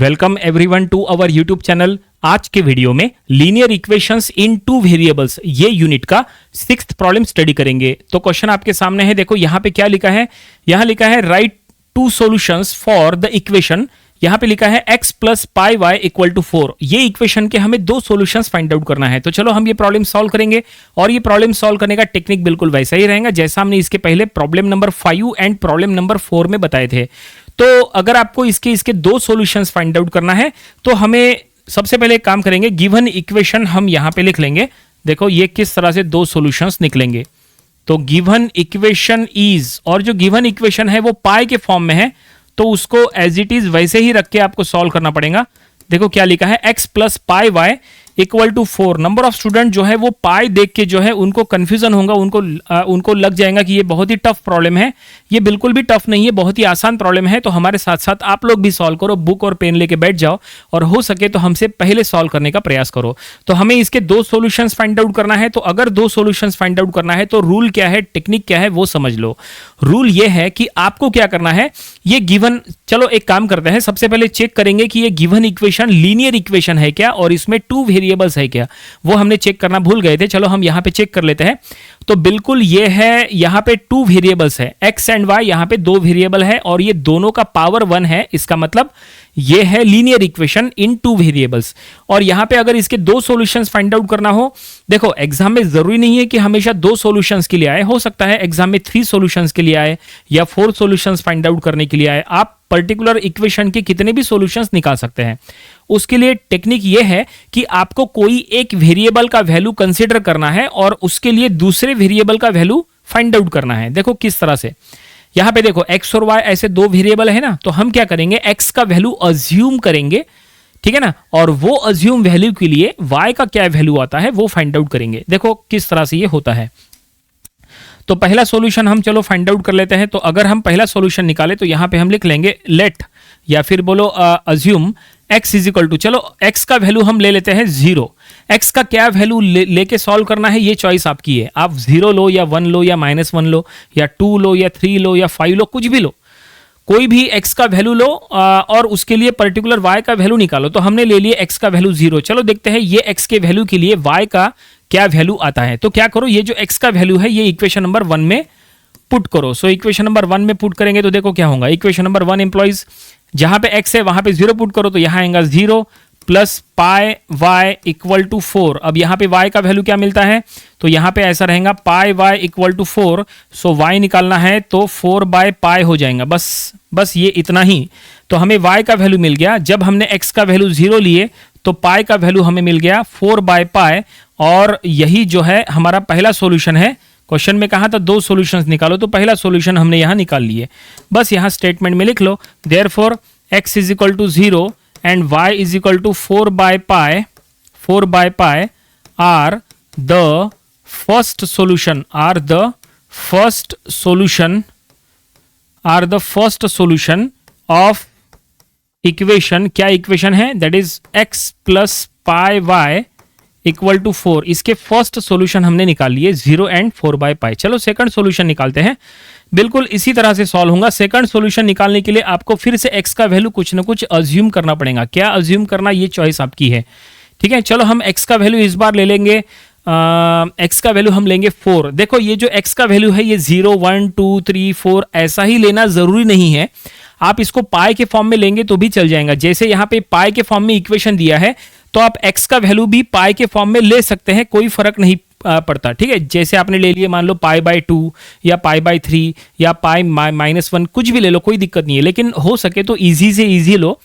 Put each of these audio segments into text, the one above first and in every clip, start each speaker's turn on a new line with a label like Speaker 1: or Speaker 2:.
Speaker 1: Welcome everyone to our YouTube channel. आज के video में linear equations in two variables ये यूनिट का 6th प्रॉब्लम स्टडी करेंगे। तो क्वेश्चन आपके सामने है, देखो यहां पे क्या लिखा है। यहां लिखा है write two solutions for the equation. यहां पे लिखा है x plus pi y equal to 4। ये इक्वेशन के हमें दो सॉल्यूशंस फाइंड आउट करना है। तो चलो हम ये प्रॉब्लम सॉल्व करेंगे और ये प्रॉब्लम सॉल्व करने का टेक्निक बिल्कुल वैसा ही रहेगा जैसा हमने इसके पहले problem number 5 and problem number 4 में बताए थे। तो अगर आपको इसके दो सॉल्यूशंस फाइंड आउट करना है तो हमें सबसे पहले एक काम करेंगे, गिवन इक्वेशन हम यहां पे लिख लेंगे। देखो ये किस तरह से दो सॉल्यूशंस निकलेंगे। तो गिवन इक्वेशन इज, और जो गिवन इक्वेशन है वो पाई के फॉर्म में है तो उसको एज इट इज वैसे ही रख के आपको सॉल्व करना पड़ेगा। देखो क्या लिखा है, x plus pi y equal to 4। Number of student जो है वो पाई देख के जो है उनको कंफ्यूजन होगा, उनको लग जाएगा कि ये बहुत ही टफ प्रॉब्लम है। ये बिल्कुल भी टफ नहीं है, बहुत ही आसान प्रॉब्लम है। तो हमारे साथ साथ आप लोग भी सॉल्व करो, बुक और पेन लेके बैठ जाओ और हो सके तो हमसे पहले सॉल्व करने का प्रयास करो। तो हमें इसके दो सॉल्यूशंस फाइंड आउट करना है। तो अगर दो सॉल्यूशंस फाइंड आउट करना है तो रूल क्या है, टेक्निक क्या है वो समझ लो। रूल ये है कि आपको क्या करना है, ये गिवन, चलो एक काम करते हैं, सबसे पहले चेक करेंगे कि ये गिवन इक्वेशन लीनियर इक्वेशन है क्या और इसमें टू वेरिएबल्स है क्या। वो हमने चेक करना भूल गए थे, चलो हम यहां पे चेक कर लेते हैं। तो बिल्कुल ये है, यहां पे टू वेरिएबल्स है, x एंड y, यहां पे दो वेरिएबल है और ये दोनों का पावर 1 है। इसका मतलब ये है linear equation in two variables. और यहां पे अगर इसके दो सॉल्यूशंस फाइंड आउट करना हो, देखो एग्जाम में जरूरी नहीं है कि हमेशा दो सॉल्यूशंस के लिए आए, हो सकता है एग्जाम में 3 सॉल्यूशंस के लिए आए या 4 सॉल्यूशंस फाइंड आउट करने के लिए आए। आप पर्टिकुलर इक्वेशन के कितने भी सॉल्यूशंस निकाल सकते हैं। उसके लिए टेक्निक यह है कि आपको कोई एक वेरिएबल का वैल्यू कंसीडर करना है और उसके लिए दूसरे वेरिएबल का वैल्यू फाइंड आउट करना है। देखो किस तरह से, यहां पे देखो x और y ऐसे दो वेरिएबल है ना, तो हम क्या करेंगे, x का वैल्यू अज्यूम करेंगे, ठीक है ना, और वो अज्यूम वैल्यू के लिए y का क्या वैल्यू आता है वो फाइंड आउट करेंगे। देखो किस तरह से ये होता है। तो पहला सॉल्यूशन हम चलो फाइंड आउट कर लेते हैं। तो अगर हम पहला सॉल्यूशन निकाले तो यहां पे हम लिख लेंगे लेट, या फिर बोलो assume x is equal to, चलो x का वैल्यू हम ले लेते हैं 0। x का क्या वैल्यू लेके सॉल्व करना है ये चॉइस आपकी है। आप 0 लो या 1 लो या -1 लो या 2 लो या 3 लो या 5 लो, कुछ भी लो, कोई भी x का वैल्यू लो और उसके लिए पर्टिकुलर y का वैल्यू निकालो। तो हमने ले लिए x का वैल्यू 0। चलो देखते हैं ये x के वैल्यू के लिए y का क्या वैल्यू आता है। तो क्या करो, ये जो x का वैल्यू है ये इक्वेशन नंबर 1 में पुट करो। सो इक्वेशन नंबर 1 में पुट करेंगे तो देखो क्या होगा, इक्वेशन नंबर 1 एम्प्लॉइज, जहां पे x है वहां पे 0 पुट करो तो यहां आएगा 0 plus pi y equal to 4। अब यहां पे y का वैल्यू क्या मिलता है, तो यहां पे ऐसा रहेगा pi y equal to 4। So y निकालना है तो 4 बाय पाई हो जाएगा, बस ये इतना ही। तो हमें y का वैल्यू मिल गया। जब हमने x का वैल्यू 0 लिए तो पाई का वैल्यू हमें मिल गया 4 बाय पाई, और यही जो है हमारा पहला सॉल्यूशन है। क्वेश्चन में कहा था दो सॉल्यूशंस निकालो, तो पहला सॉल्यूशन हमने यहां निकाल लिए। बस यहां स्टेटमेंट में लिख लो, therefore x is equal to 0 and y is equal to 4 by pi are the first solution of equation. क्या इक्वेशन है, that is x plus pi y equal to 4। इसके फर्स्ट सॉल्यूशन हमने निकाल लिए 0 एंड 4 बाय पाई। चलो second solution निकालते हैं। बिल्कुल इसी तरह से सॉल्व होगा। सेकंड सॉल्यूशन निकालने के लिए आपको फिर से x का वैल्यू कुछ ना कुछ अज्यूम करना पड़ेगा। क्या अज्यूम करना ये चॉइस आपकी है, ठीक है। चलो हम x का वैल्यू इस बार ले लेंगे, x का वैल्यू हम लेंगे 4। देखो ये जो x का वैल्यू है ये 0 1 2 3 4 ऐसा ही लेना जरूरी नहीं है। आप इसको पाई के फॉर्म में लेंगे तो भी चल जाएगा। जैसे यहाँ पे पाई के फॉर्म में इक्वेशन दिया है तो आप x का वैल्यू भी पाई के फॉर्म में ले सकते हैं, कोई फर्क नहीं पड़ता, ठीक है। जैसे आपने ले लिए मान लो पाई बाय 2 या पाई बाय 3 या पाई -1, कुछ भी ले लो, कोई दिक्कत नहीं है। लेकिन हो सके तो इजी से इजी लो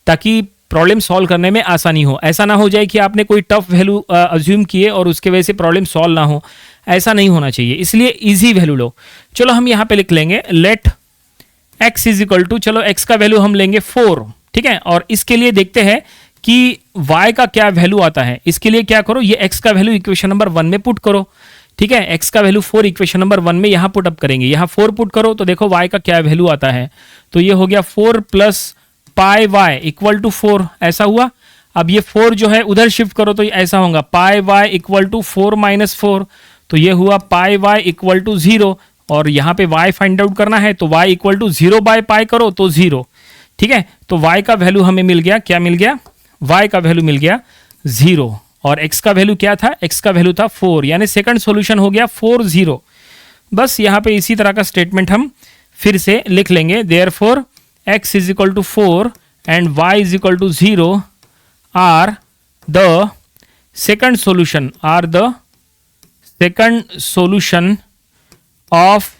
Speaker 1: ताकि प्रॉब्लम सॉल्व करने में आसानी हो। ऐसा ना हो जाए कि आपने कोई टफ वैल्यू अज्यूम किए और उसके वजह से प्रॉब्लम सॉल्व ना हो, ऐसा नहीं होना चाहिए। इसलिए इजी वैल्यू लो। चलो हम यहाँ पे लिख लेंगे let x is equal to, चलो x का वैल्यू हम लेंगे 4, ठीक है। और इसके लिए देखते हैं कि y का क्या वैल्यू आता है। इसके लिए क्या करो, ये x का वैल्यू इक्वेशन नंबर 1 में पुट करो, ठीक है। x का वैल्यू 4 इक्वेशन नंबर 1 में यहां पुट अप करेंगे, यहां 4 पुट करो तो देखो y का क्या वैल्यू आता है। तो ये हो गया 4 plus pi y equal to 4, ऐसा हुआ। अब ये 4 जो है उधर शिफ्ट करो तो ऐसा होगा पाई वाई इक्वल टू 4 माइनस 4, तो ये हुआ पाई वाई इक्वल टू 0। और यहां पे y फाइंड आउट करना है तो y equal to 0 by pi करो तो 0, ठीक है, तो y का वैल्यू हमें मिल गया, क्या मिल गया, y का वैल्यू मिल गया 0 और x का वैल्यू क्या था, x का वैल्यू था 4, यानी सेकंड सॉल्यूशन हो गया 4 0। बस यहाँ पे इसी तरह का स्टेटमेंट हम फिर से लिख लेंगे, therefore x is equal to 4 and y is equal to 0 are the second solution, are the second solution of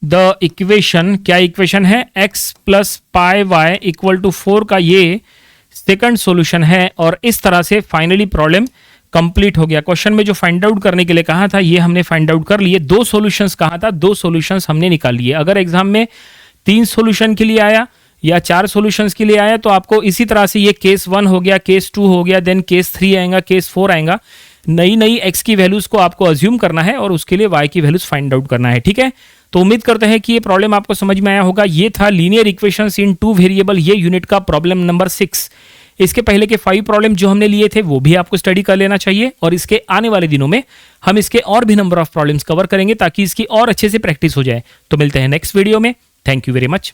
Speaker 1: the equation, क्या इक्वेशन है, x plus pi y equal to 4 का ये सेकंड सॉल्यूशन है। और इस तरह से फाइनली प्रॉब्लम कंप्लीट हो गया। क्वेश्चन में जो फाइंड आउट करने के लिए कहा था ये हमने फाइंड आउट कर लिए। 2 सॉल्यूशंस कहा था, 2 सॉल्यूशंस हमने निकाल लिए। अगर एग्जाम में 3 सॉल्यूशन के लिए आया या 4 सॉल्यूशंस के लिए आया तो आपको इसी तरह से ये केस 1 हो गया, केस 2 हो गया, देन केस 3 आएगा, केस 4 आएगा। नई नई x की वैल्यूज को आपको अज्यूम करना है और उसके लिए y की वैल्यूज फाइंड आउट करना है। ठीक है, तो उम्मीद करते हैं कि ये प्रॉब्लम आपको समझ में आया होगा। ये था लीनियर इक्वेशंस इन 2 वेरिएबल, ये यूनिट का प्रॉब्लम नंबर 6। इसके पहले के 5 प्रॉब्लम जो हमने लिए थे वो भी आपको स्टडी कर लेना चाहिए और इसके आने वाले दिनों में हम इसके और भी नंबर ऑफ प्रॉब्लम्स कवर करेंगे ताकि इसकी और अच्छे से प्रैक्टिस हो जाए। तो मिलते हैं नेक्स्ट वीडियो में। Thank you very much.